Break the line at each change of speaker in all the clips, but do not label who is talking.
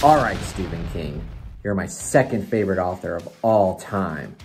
All right, Stephen King, you're my second favorite author of all time,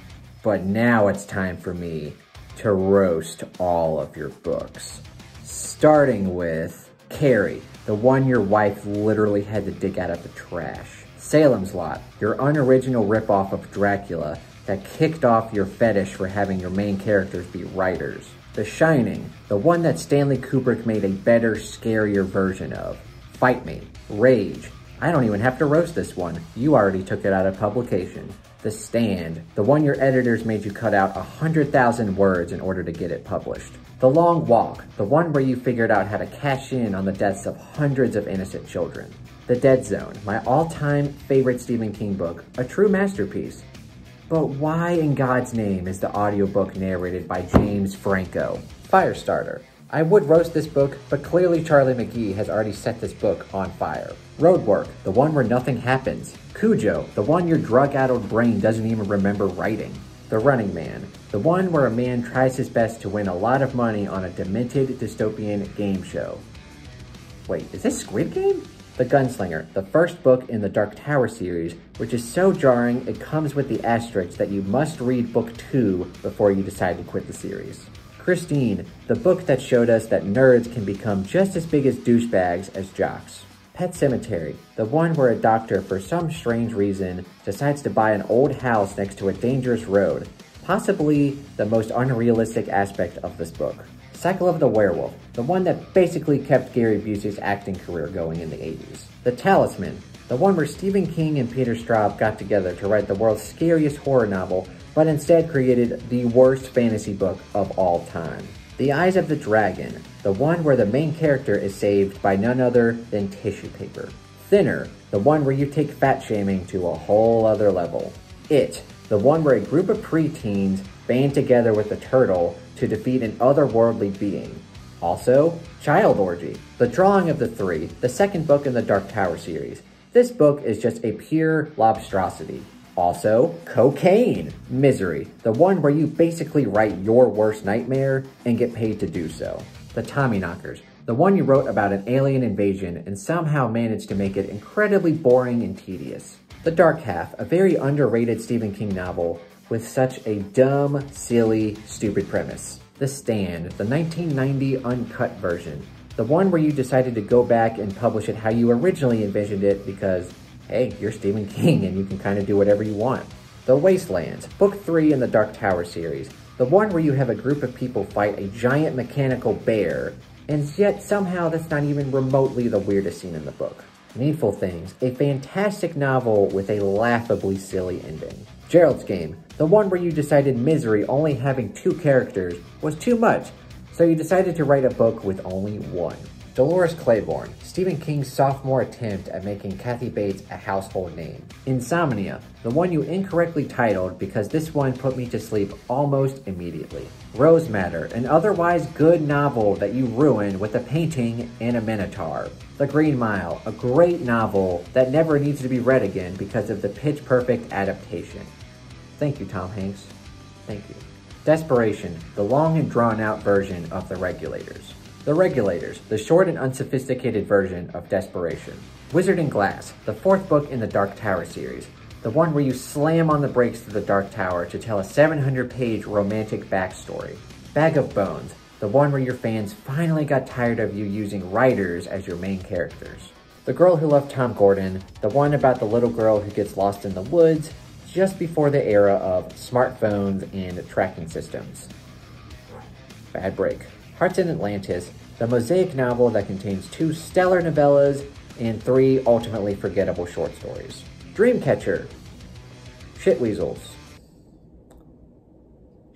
but now it's time for me to roast all of your books. Starting with Carrie, the one your wife literally had to dig out of the trash. Salem's Lot, your unoriginal ripoff of Dracula that kicked off your fetish for having your main characters be writers. The Shining, the one that Stanley Kubrick made a better, scarier version of. Fight Me. Rage. I don't even have to roast this one. You already took it out of publication. The Stand, the one your editors made you cut out 100,000 words in order to get it published. The Long Walk, the one where you figured out how to cash in on the deaths of hundreds of innocent children. The Dead Zone, my all-time favorite Stephen King book, a true masterpiece. But why in God's name is the audiobook narrated by James Franco? Firestarter. I would roast this book, but clearly Charlie McGee has already set this book on fire. Roadwork, the one where nothing happens. Cujo, the one your drug-addled brain doesn't even remember writing. The Running Man, the one where a man tries his best to win a lot of money on a demented dystopian game show. Wait, is this Squid Game? The Gunslinger, the first book in the Dark Tower series, which is so jarring it comes with the asterisk that you must read book 2 before you decide to quit the series. Christine, the book that showed us that nerds can become just as big as douchebags as jocks. Pet Cemetery, the one where a doctor, for some strange reason, decides to buy an old house next to a dangerous road, possibly the most unrealistic aspect of this book. Cycle of the Werewolf, the one that basically kept Gary Busey's acting career going in the 80s. The Talisman, the one where Stephen King and Peter Straub got together to write the world's scariest horror novel, but instead created the worst fantasy book of all time. The Eyes of the Dragon, the one where the main character is saved by none other than tissue paper. Thinner, the one where you take fat shaming to a whole other level. It, the one where a group of preteens band together with a turtle to defeat an otherworldly being. Also, Child Orgy, the drawing of the three, the second book in the Dark Tower series. This book is just a pure lobstrosity. Also, Cocaine, Misery, the one where you basically write your worst nightmare and get paid to do so. The Tommyknockers, the one you wrote about an alien invasion and somehow managed to make it incredibly boring and tedious. The Dark Half, a very underrated Stephen King novel with such a dumb, silly, stupid premise. The Stand, the 1990 uncut version, the one where you decided to go back and publish it how you originally envisioned it because, hey, you're Stephen King and you can kind of do whatever you want. The Wastelands, book 3 in the Dark Tower series, the one where you have a group of people fight a giant mechanical bear, and yet somehow that's not even remotely the weirdest scene in the book. Needful Things, a fantastic novel with a laughably silly ending. Gerald's Game, the one where you decided misery only having 2 characters was too much, so you decided to write a book with only 1. Dolores Claiborne, Stephen King's sophomore attempt at making Kathy Bates a household name. Insomnia, the one you incorrectly titled because this one put me to sleep almost immediately. Rose Matter, an otherwise good novel that you ruined with a painting and a minotaur. The Green Mile, a great novel that never needs to be read again because of the pitch-perfect adaptation. Thank you, Tom Hanks. Thank you. Desperation, the long and drawn-out version of The Regulators. The Regulators, the short and unsophisticated version of Desperation. Wizard and Glass, the 4th book in the Dark Tower series, the one where you slam on the brakes to the Dark Tower to tell a 700-page romantic backstory. Bag of Bones, the one where your fans finally got tired of you using writers as your main characters. The Girl Who Loved Tom Gordon, the one about the little girl who gets lost in the woods just before the era of smartphones and tracking systems. Bad break. Hearts in Atlantis, the mosaic novel that contains 2 stellar novellas and 3 ultimately forgettable short stories. Dreamcatcher. Shitweasels.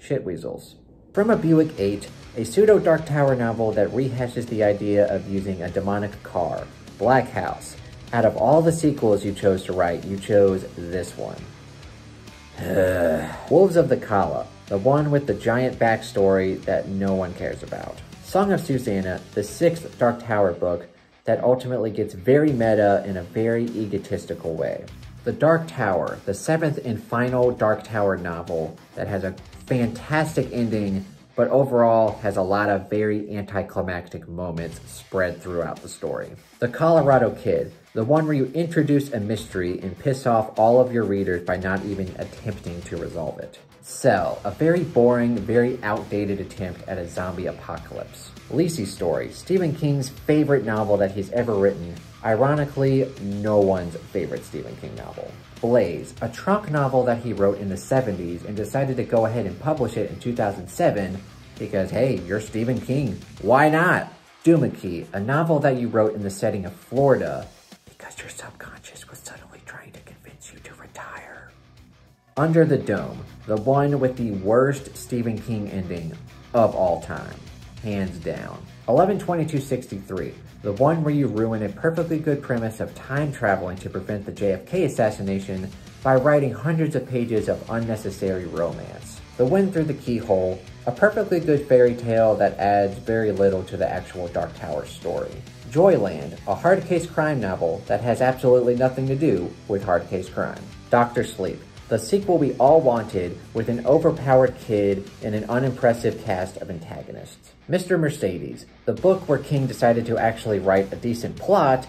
Shitweasels. From a Buick 8, a pseudo-Dark Tower novel that rehashes the idea of using a demonic car. Black House. Out of all the sequels you chose to write, you chose this one. Wolves of the Kala, the one with the giant backstory that no one cares about. Song of Susanna, the 6th Dark Tower book that ultimately gets very meta in a very egotistical way. The Dark Tower, the 7th and final Dark Tower novel that has a fantastic ending, but overall has a lot of very anticlimactic moments spread throughout the story. The Colorado Kid, the one where you introduce a mystery and piss off all of your readers by not even attempting to resolve it. Cell, a very boring, very outdated attempt at a zombie apocalypse. Lisey's Story, Stephen King's favorite novel that he's ever written. Ironically, no one's favorite Stephen King novel. Blaze, a trunk novel that he wrote in the 70s and decided to go ahead and publish it in 2007 because, hey, you're Stephen King. Why not? Doohickey, a novel that you wrote in the setting of Florida because your subconscious was suddenly trying to convince you to retire. Under the Dome, the one with the worst Stephen King ending of all time, hands down. 11/22/63, the one where you ruin a perfectly good premise of time traveling to prevent the JFK assassination by writing hundreds of pages of unnecessary romance. The Wind Through the Keyhole, a perfectly good fairy tale that adds very little to the actual Dark Tower story. Joyland, a hard case crime novel that has absolutely nothing to do with hard case crime. Dr. Sleep, the sequel we all wanted with an overpowered kid and an unimpressive cast of antagonists. Mr. Mercedes, the book where King decided to actually write a decent plot,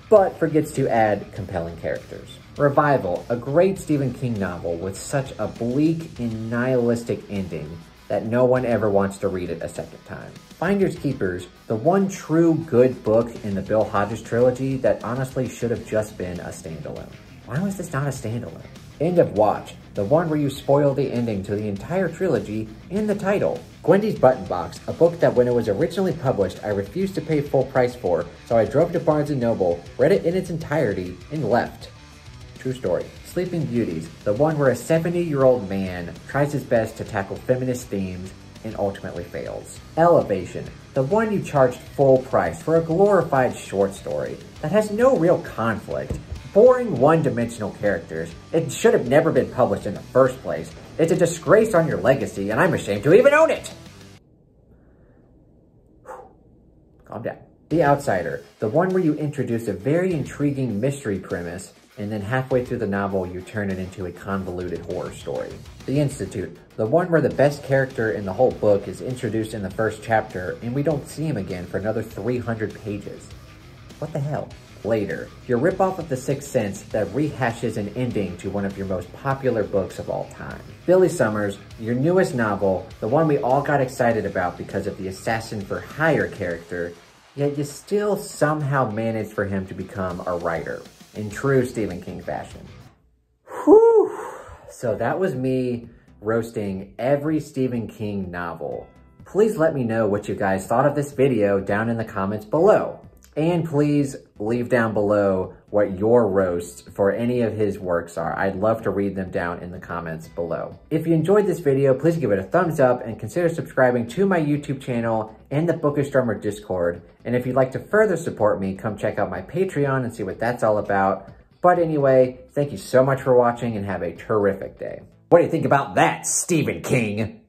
but forgets to add compelling characters. Revival, a great Stephen King novel with such a bleak and nihilistic ending that no one ever wants to read it a second time. Finders Keepers, the one true good book in the Bill Hodges trilogy that honestly should have just been a standalone. Why was this not a standalone? End of Watch, the one where you spoil the ending to the entire trilogy in the title. Gwendy's Button Box, a book that when it was originally published, I refused to pay full price for, so I drove to Barnes & Noble, read it in its entirety, and left. True story. Sleeping Beauties, the one where a 70-year-old man tries his best to tackle feminist themes and ultimately fails. Elevation, the one you charged full price for a glorified short story that has no real conflict. Boring one-dimensional characters. It should have never been published in the first place. It's a disgrace on your legacy, and I'm ashamed to even own it! Calm down. The Outsider, the one where you introduce a very intriguing mystery premise, and then halfway through the novel, you turn it into a convoluted horror story. The Institute, the one where the best character in the whole book is introduced in the first chapter, and we don't see him again for another 300 pages. What the hell? Later, your ripoff of The Sixth Sense that rehashes an ending to one of your most popular books of all time. Billy Summers, your newest novel, the one we all got excited about because of the assassin for hire character, yet you still somehow managed for him to become a writer, in true Stephen King fashion. Whew! So that was me roasting every Stephen King novel. Please let me know what you guys thought of this video down in the comments below. And please leave down below what your roasts for any of his works are. I'd love to read them down in the comments below. If you enjoyed this video, please give it a thumbs up and consider subscribing to my YouTube channel and the Bookish Drummer Discord. And if you'd like to further support me, come check out my Patreon and see what that's all about. But anyway, thank you so much for watching and have a terrific day. What do you think about that, Stephen King?